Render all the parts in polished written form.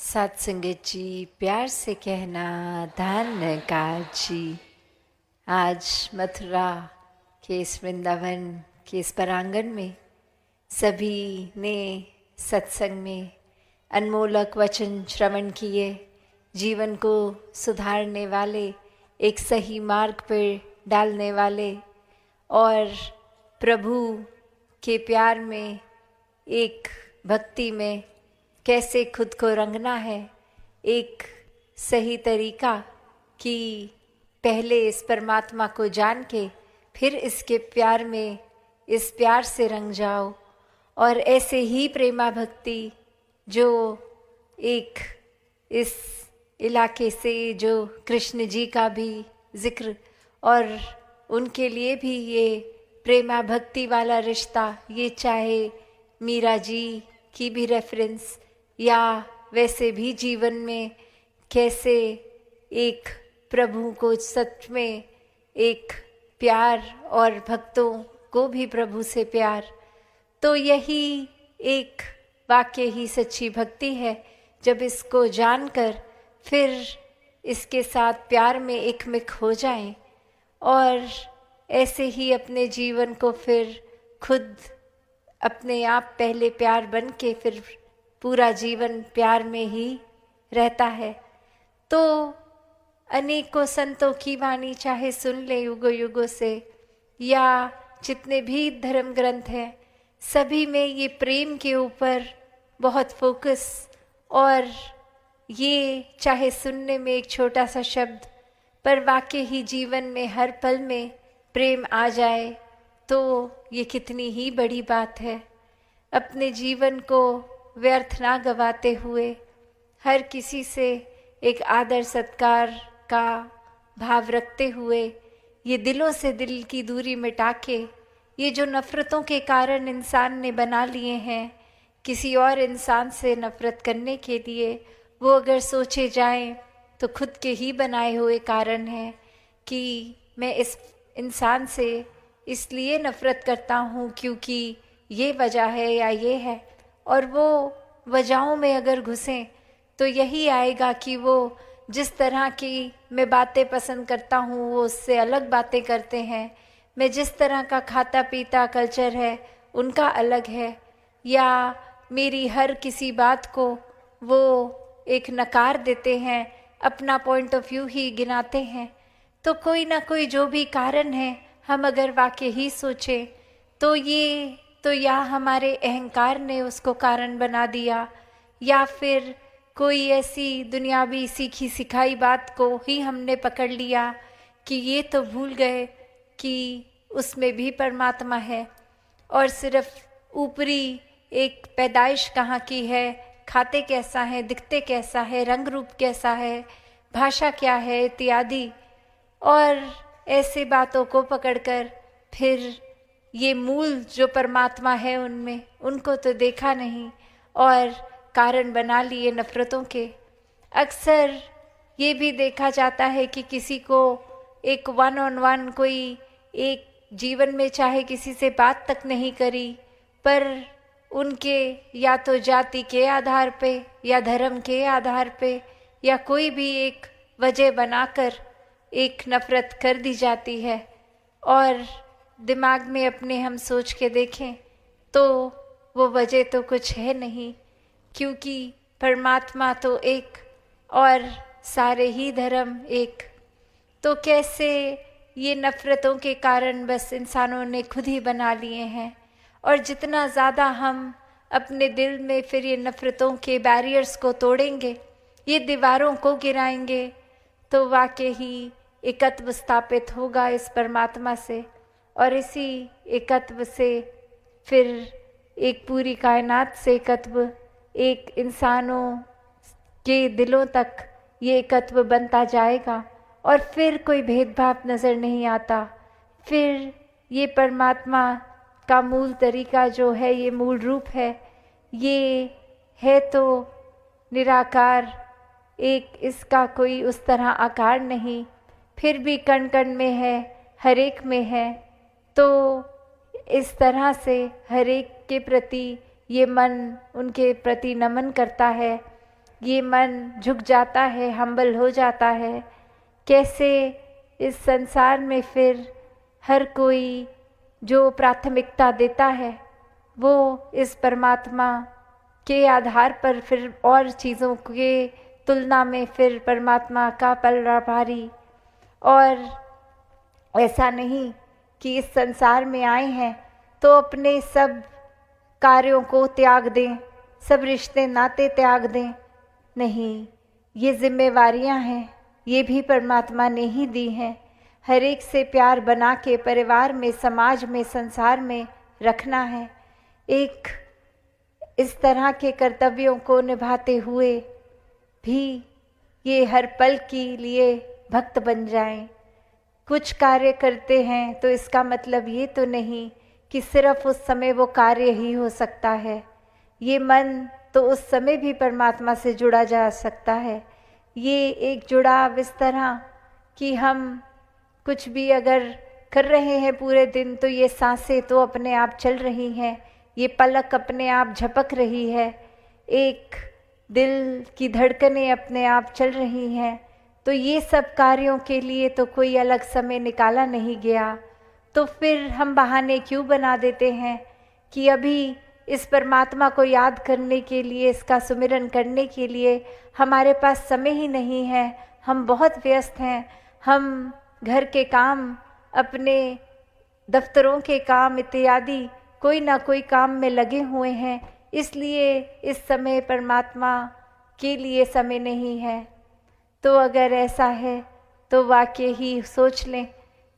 सात संगत जी, प्यार से कहना धन्यकार जी। आज मथुरा के इस वृंदावन के इस परांगण में सभी ने सत्संग में अनमोलक वचन श्रवण किए, जीवन को सुधारने वाले, एक सही मार्ग पर डालने वाले और प्रभु के प्यार में, एक भक्ति में कैसे खुद को रंगना है, एक सही तरीका कि पहले इस परमात्मा को जान के फिर इसके प्यार में, इस प्यार से रंग जाओ। और ऐसे ही प्रेमा भक्ति जो एक इस इलाके से जो कृष्ण जी का भी जिक्र और उनके लिए भी ये प्रेमा भक्ति वाला रिश्ता, ये चाहे मीरा जी की भी रेफरेंस या वैसे भी जीवन में कैसे एक प्रभु को सच में एक प्यार और भक्तों को भी प्रभु से प्यार, तो यही एक वाक्य ही सच्ची भक्ति है। जब इसको जानकर फिर इसके साथ प्यार में एकमिक हो जाएं और ऐसे ही अपने जीवन को फिर खुद अपने आप पहले प्यार बन के फिर पूरा जीवन प्यार में ही रहता है। तो अनेकों संतों की वाणी चाहे सुन ले युगों युगों से, या जितने भी धर्म ग्रंथ हैं, सभी में ये प्रेम के ऊपर बहुत फोकस, और ये चाहे सुनने में एक छोटा सा शब्द पर वाकई ही जीवन में हर पल में प्रेम आ जाए तो ये कितनी ही बड़ी बात है। अपने जीवन को व्यर्थ ना गवाते हुए हर किसी से एक आदर सत्कार का भाव रखते हुए, ये दिलों से दिल की दूरी मिटा के, ये जो नफ़रतों के कारण इंसान ने बना लिए हैं किसी और इंसान से नफ़रत करने के लिए, वो अगर सोचे जाएं तो खुद के ही बनाए हुए कारण हैं कि मैं इस इंसान से इसलिए नफ़रत करता हूँ क्योंकि ये वजह है या ये है। और वो वजहों में अगर घुसें तो यही आएगा कि वो जिस तरह की मैं बातें पसंद करता हूँ वो उससे अलग बातें करते हैं, मैं जिस तरह का खाता पीता कल्चर है उनका अलग है, या मेरी हर किसी बात को वो एक नकार देते हैं, अपना पॉइंट ऑफ व्यू ही गिनाते हैं। तो कोई ना कोई जो भी कारण है, हम अगर वाकई ही सोचें तो ये तो या हमारे अहंकार ने उसको कारण बना दिया, या फिर कोई ऐसी दुनियावी सीखी सिखाई बात को ही हमने पकड़ लिया कि ये तो भूल गए कि उसमें भी परमात्मा है, और सिर्फ ऊपरी एक पैदाइश कहाँ की है, खाते कैसा है, दिखते कैसा है, रंग रूप कैसा है, भाषा क्या है इत्यादि, और ऐसे बातों को पकड़कर फिर ये मूल जो परमात्मा है उनमें, उनको तो देखा नहीं और कारण बना लिए नफ़रतों के। अक्सर ये भी देखा जाता है कि किसी को एक वन ऑन वन कोई एक जीवन में चाहे किसी से बात तक नहीं करी, पर उनके या तो जाति के आधार पे या धर्म के आधार पे या कोई भी एक वजह बनाकर एक नफ़रत कर दी जाती है। और दिमाग में अपने हम सोच के देखें तो वो वजह तो कुछ है नहीं, क्योंकि परमात्मा तो एक और सारे ही धर्म एक। तो कैसे ये नफ़रतों के कारण बस इंसानों ने खुद ही बना लिए हैं, और जितना ज़्यादा हम अपने दिल में फिर ये नफ़रतों के बैरियर्स को तोड़ेंगे, ये दीवारों को गिराएंगे, तो वाकई ही एकत्व स्थापित होगा इस परमात्मा से, और इसी एकत्व से फिर एक पूरी कायनात से एकत्व, एक इंसानों के दिलों तक ये एकत्व बनता जाएगा, और फिर कोई भेदभाव नज़र नहीं आता। फिर ये परमात्मा का मूल तरीका जो है, ये मूल रूप है, ये है तो निराकार, एक इसका कोई उस तरह आकार नहीं, फिर भी कण कण में है, हर एक में है। तो इस तरह से हर एक के प्रति ये मन उनके प्रति नमन करता है, ये मन झुक जाता है, हम्बल हो जाता है। कैसे इस संसार में फिर हर कोई जो प्राथमिकता देता है वो इस परमात्मा के आधार पर फिर और चीज़ों के तुलना में फिर परमात्मा का पलड़ा भारी। और ऐसा नहीं कि इस संसार में आए हैं तो अपने सब कार्यों को त्याग दें, सब रिश्ते नाते त्याग दें। नहीं, ये जिम्मेवारियां हैं, ये भी परमात्मा ने ही दी हैं। हर एक से प्यार बना के परिवार में, समाज में, संसार में रखना है। एक इस तरह के कर्तव्यों को निभाते हुए भी ये हर पल के लिए भक्त बन जाएं। कुछ कार्य करते हैं तो इसका मतलब ये तो नहीं कि सिर्फ उस समय वो कार्य ही हो सकता है। ये मन तो उस समय भी परमात्मा से जुड़ा जा सकता है। ये एक जुड़ाव इस तरह कि हम कुछ भी अगर कर रहे हैं पूरे दिन तो ये सांसें तो अपने आप चल रही हैं, ये पलक अपने आप झपक रही है, एक दिल की धड़कनें अपने आप चल रही हैं। तो ये सब कार्यों के लिए तो कोई अलग समय निकाला नहीं गया। तो फिर हम बहाने क्यों बना देते हैं कि अभी इस परमात्मा को याद करने के लिए, इसका सुमिरन करने के लिए हमारे पास समय ही नहीं है, हम बहुत व्यस्त हैं, हम घर के काम, अपने दफ्तरों के काम इत्यादि कोई ना कोई काम में लगे हुए हैं, इसलिए इस समय परमात्मा के लिए समय नहीं है। तो अगर ऐसा है तो वाकई ही सोच लें,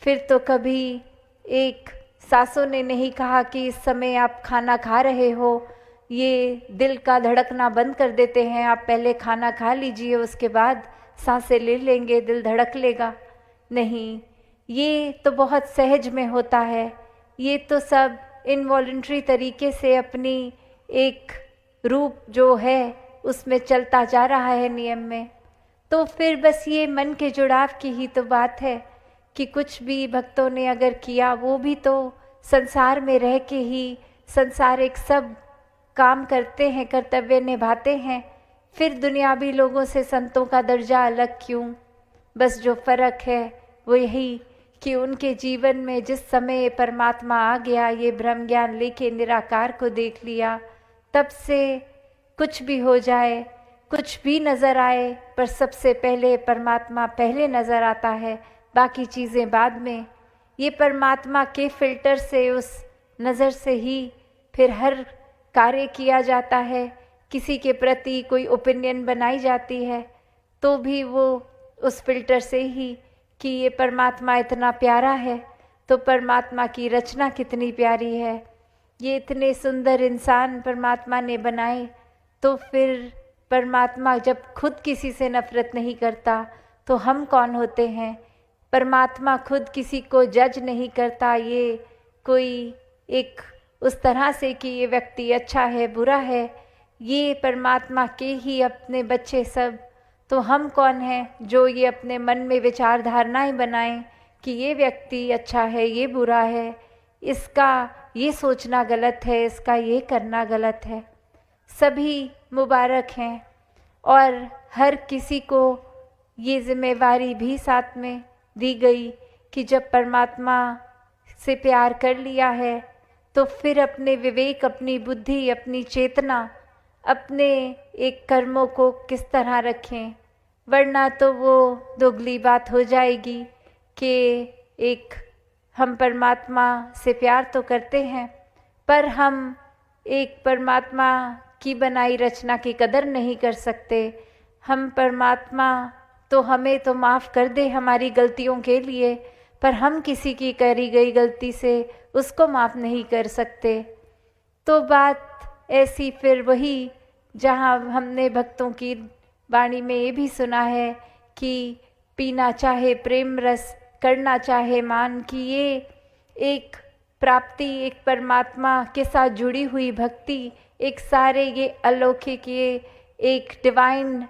फिर तो कभी एक सासों ने नहीं कहा कि इस समय आप खाना खा रहे हो, ये दिल का धड़कना बंद कर देते हैं, आप पहले खाना खा लीजिए, उसके बाद सांसें ले लेंगे, दिल धड़क लेगा। नहीं, ये तो बहुत सहज में होता है। ये तो सब इनवॉलंटरी तरीके से अपनी एक रूप जो है उसमें चलता जा रहा है नियम में। तो फिर बस ये मन के जुड़ाव की ही तो बात है कि कुछ भी भक्तों ने अगर किया वो भी तो संसार में रह के ही संसारिक सब काम करते हैं, कर्तव्य निभाते हैं। फिर दुनियावी लोगों से संतों का दर्जा अलग क्यों? बस जो फ़र्क है वो यही कि उनके जीवन में जिस समय परमात्मा आ गया, ये ब्रह्म ज्ञान लेके निराकार को देख लिया, तब से कुछ भी हो जाए, कुछ भी नज़र आए, पर सबसे पहले परमात्मा पहले नज़र आता है, बाकी चीज़ें बाद में। ये परमात्मा के फिल्टर से, उस नज़र से ही फिर हर कार्य किया जाता है। किसी के प्रति कोई ओपिनियन बनाई जाती है तो भी वो उस फिल्टर से ही कि ये परमात्मा इतना प्यारा है, तो परमात्मा की रचना कितनी प्यारी है, ये इतने सुंदर इंसान परमात्मा ने बनाए। तो फिर परमात्मा जब खुद किसी से नफ़रत नहीं करता तो हम कौन होते हैं? परमात्मा खुद किसी को जज नहीं करता, ये कोई एक उस तरह से कि ये व्यक्ति अच्छा है बुरा है, ये परमात्मा के ही अपने बच्चे सब। तो हम कौन हैं जो ये अपने मन में विचार धारणाएं बनाएं कि ये व्यक्ति अच्छा है, ये बुरा है, इसका ये सोचना गलत है, इसका ये करना गलत है। सभी मुबारक हैं और हर किसी को ये जिम्मेवारी भी साथ में दी गई कि जब परमात्मा से प्यार कर लिया है तो फिर अपने विवेक, अपनी बुद्धि, अपनी चेतना, अपने एक कर्मों को किस तरह रखें, वरना तो वो दोगली बात हो जाएगी कि एक हम परमात्मा से प्यार तो करते हैं पर हम एक परमात्मा की बनाई रचना की कदर नहीं कर सकते। हम परमात्मा तो हमें तो माफ़ कर दे हमारी गलतियों के लिए, पर हम किसी की करी गई गलती से उसको माफ़ नहीं कर सकते। तो बात ऐसी फिर वही जहाँ हमने भक्तों की वाणी में ये भी सुना है कि पीना चाहे प्रेम रस, करना चाहे मान, कि ये एक प्राप्ति, एक परमात्मा के साथ जुड़ी हुई भक्ति, एक सारे ये अलौकिक, ये एक डिवाइन,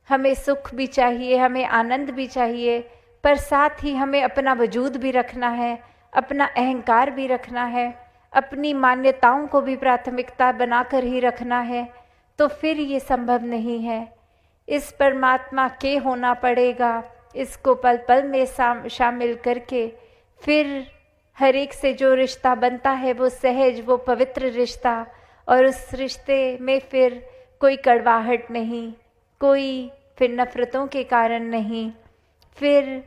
हमें सुख भी चाहिए, हमें आनंद भी चाहिए, पर साथ ही हमें अपना वजूद भी रखना है, अपना अहंकार भी रखना है, अपनी मान्यताओं को भी प्राथमिकता बनाकर ही रखना है। तो फिर ये संभव नहीं है। इस परमात्मा के होना पड़ेगा, इसको पल पल में शामिल करके फिर हर एक से जो रिश्ता बनता है वो सहज, वो पवित्र रिश्ता, और उस रिश्ते में फिर कोई कड़वाहट नहीं, कोई फिर नफ़रतों के कारण नहीं, फिर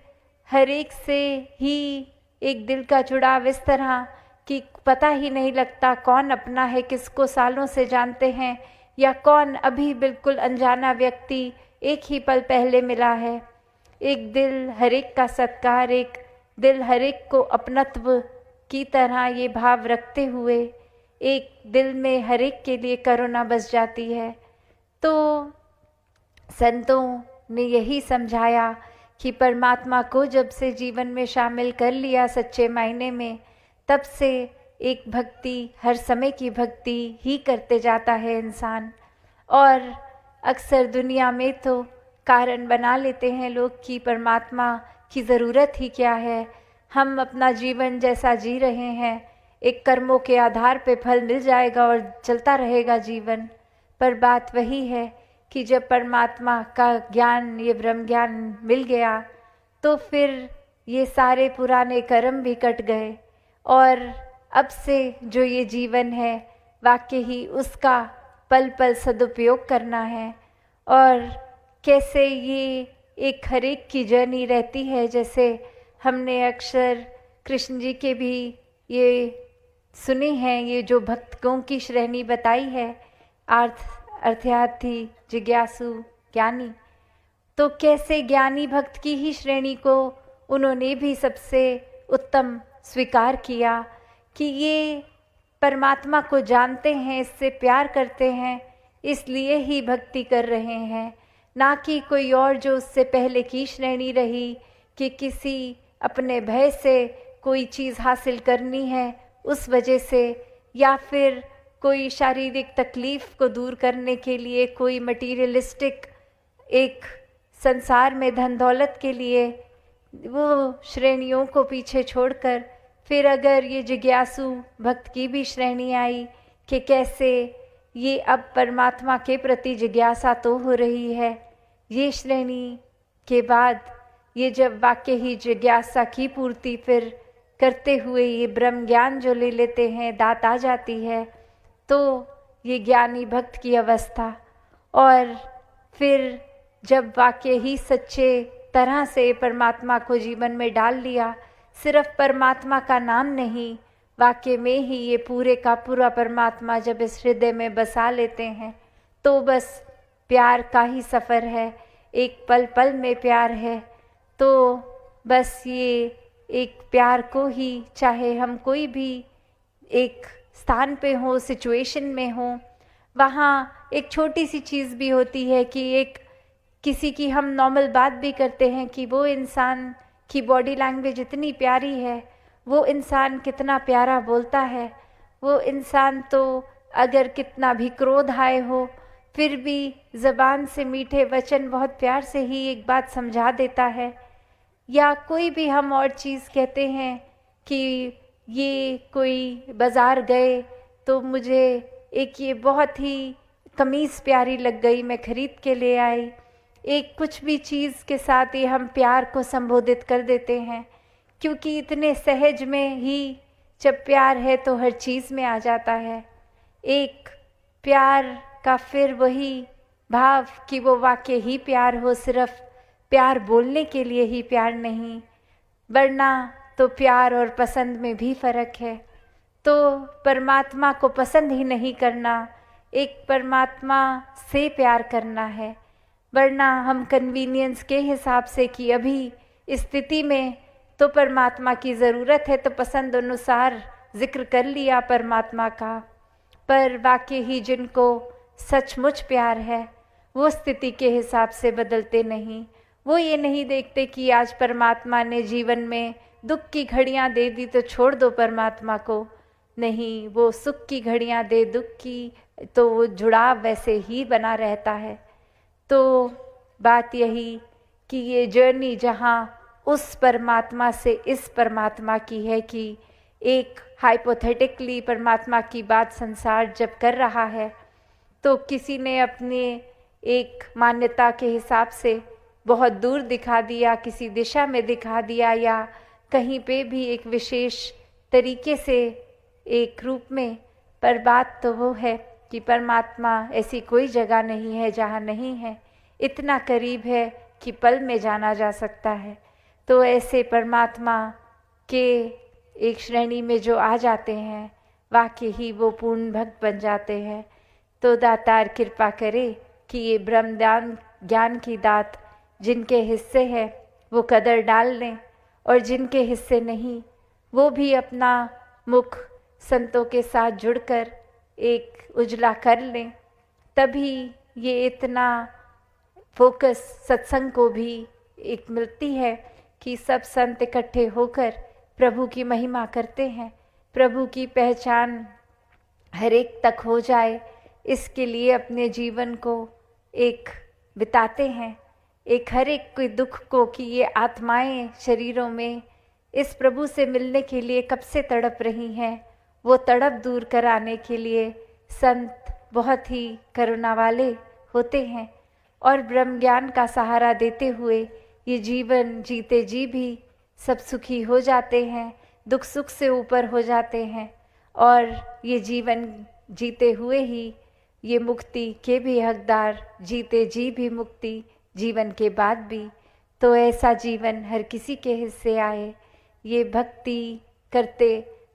हर एक से ही एक दिल का जुड़ाव इस तरह कि पता ही नहीं लगता कौन अपना है, किसको सालों से जानते हैं, या कौन अभी बिल्कुल अनजाना व्यक्ति एक ही पल पहले मिला है। एक दिल हर एक का सत्कार, एक दिल हर एक को अपनत्व की तरह ये भाव रखते हुए एक दिल में हर एक के लिए करुणा बस जाती है। तो संतों ने यही समझाया कि परमात्मा को जब से जीवन में शामिल कर लिया सच्चे मायने में, तब से एक भक्ति, हर समय की भक्ति ही करते जाता है इंसान। और अक्सर दुनिया में तो कारण बना लेते हैं लोग कि परमात्मा की ज़रूरत ही क्या है, हम अपना जीवन जैसा जी रहे हैं, एक कर्मों के आधार पे फल मिल जाएगा और चलता रहेगा जीवन। पर बात वही है कि जब परमात्मा का ज्ञान, ये ब्रह्म ज्ञान मिल गया, तो फिर ये सारे पुराने कर्म भी कट गए, और अब से जो ये जीवन है वाकई ही उसका पल पल सदुपयोग करना है। और कैसे ये एक हर एक की जर्नी रहती है, जैसे हमने अक्सर कृष्ण जी के भी ये सुनी है, ये जो भक्तों की श्रेणी बताई है, अर्थार्थी, जिज्ञासु, ज्ञानी, तो कैसे ज्ञानी भक्त की ही श्रेणी को उन्होंने भी सबसे उत्तम स्वीकार किया कि ये परमात्मा को जानते हैं, इससे प्यार करते हैं, इसलिए ही भक्ति कर रहे हैं, ना कि कोई और जो उससे पहले की श्रेणी रही कि किसी अपने भय से कोई चीज़ हासिल करनी है उस वजह से, या फिर कोई शारीरिक तकलीफ़ को दूर करने के लिए, कोई मटीरियलिस्टिक एक संसार में धन दौलत के लिए, वो श्रेणियों को पीछे छोड़कर फिर अगर ये जिज्ञासु भक्त की भी श्रेणी आई कि कैसे ये अब परमात्मा के प्रति जिज्ञासा तो हो रही है, ये श्रेणी के बाद ये जब वाकई ही जिज्ञासा की पूर्ति फिर करते हुए ये ब्रह्म ज्ञान जो ले लेते हैं, दात आ जाती है, तो ये ज्ञानी भक्त की अवस्था। और फिर जब वाकई ही सच्चे तरह से परमात्मा को जीवन में डाल लिया, सिर्फ परमात्मा का नाम नहीं, वाकई में ही ये पूरे का पूरा परमात्मा जब इस हृदय में बसा लेते हैं, तो बस प्यार का ही सफ़र है, एक पल पल में प्यार है। तो बस ये एक प्यार को ही, चाहे हम कोई भी एक स्थान पे हो, सिचुएशन में हो, वहाँ एक छोटी सी चीज़ भी होती है कि एक किसी की हम नॉर्मल बात भी करते हैं कि वो इंसान की बॉडी लैंग्वेज इतनी प्यारी है, वो इंसान कितना प्यारा बोलता है, वो इंसान तो अगर कितना भी क्रोध आए हो फिर भी ज़बान से मीठे वचन बहुत प्यार से ही एक बात समझा देता है। या कोई भी हम और चीज़ कहते हैं कि ये कोई बाज़ार गए तो मुझे एक ये बहुत ही कमीज़ प्यारी लग गई, मैं ख़रीद के ले आई, एक कुछ भी चीज़ के साथ ही हम प्यार को संबोधित कर देते हैं, क्योंकि इतने सहज में ही जब प्यार है तो हर चीज़ में आ जाता है। एक प्यार का फिर वही भाव कि वो वाकई ही प्यार हो, सिर्फ प्यार बोलने के लिए ही प्यार नहीं, वरना तो प्यार और पसंद में भी फ़र्क है। तो परमात्मा को पसंद ही नहीं करना, एक परमात्मा से प्यार करना है, वरना हम कन्वीनियंस के हिसाब से कि अभी स्थिति में तो परमात्मा की ज़रूरत है तो पसंद अनुसार जिक्र कर लिया परमात्मा का, पर वाकई ही जिनको सचमुच प्यार है वो स्थिति के हिसाब से बदलते नहीं। वो ये नहीं देखते कि आज परमात्मा ने जीवन में दुख की घड़ियाँ दे दी तो छोड़ दो परमात्मा को, नहीं, वो सुख की घड़ियाँ दे दुख की तो वो जुड़ाव वैसे ही बना रहता है। तो बात यही कि ये जर्नी जहाँ उस परमात्मा से इस परमात्मा की है कि एक हाइपोथेटिकली परमात्मा की बात संसार जब कर रहा है तो किसी ने अपने एक मान्यता के हिसाब से बहुत दूर दिखा दिया, किसी दिशा में दिखा दिया, या कहीं पे भी एक विशेष तरीके से एक रूप में। पर बात तो वो है कि परमात्मा ऐसी कोई जगह नहीं है जहाँ नहीं है, इतना करीब है कि पल में जाना जा सकता है। तो ऐसे परमात्मा के एक श्रेणी में जो आ जाते हैं, वाकई ही वो पूर्ण भक्त बन जाते हैं। तो दातार कृपा करे कि ये ब्रह्म ज्ञान की दात जिनके हिस्से है वो कदर डाल लें, और जिनके हिस्से नहीं वो भी अपना मुख संतों के साथ जुड़कर एक उजला कर लें। तभी ये इतना फोकस सत्संग को भी एक मिलती है कि सब संत इकट्ठे होकर प्रभु की महिमा करते हैं, प्रभु की पहचान हर एक तक हो जाए, इसके लिए अपने जीवन को एक बिताते हैं। एक हर एक कोई दुख को कि ये आत्माएं शरीरों में इस प्रभु से मिलने के लिए कब से तड़प रही हैं, वो तड़प दूर कराने के लिए संत बहुत ही करुणा वाले होते हैं, और ब्रह्म ज्ञान का सहारा देते हुए ये जीवन जीते जी भी सब सुखी हो जाते हैं, दुख सुख से ऊपर हो जाते हैं, और ये जीवन जीते हुए ही ये मुक्ति के भी हकदार, जीते जी भी मुक्ति जीवन के बाद भी। तो ऐसा जीवन हर किसी के हिस्से आए, ये भक्ति करते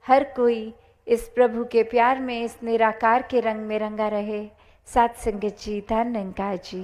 हर कोई इस प्रभु के प्यार में, इस निराकार के रंग में रंगा रहे। सात संगत जी, धन निरंकार जी।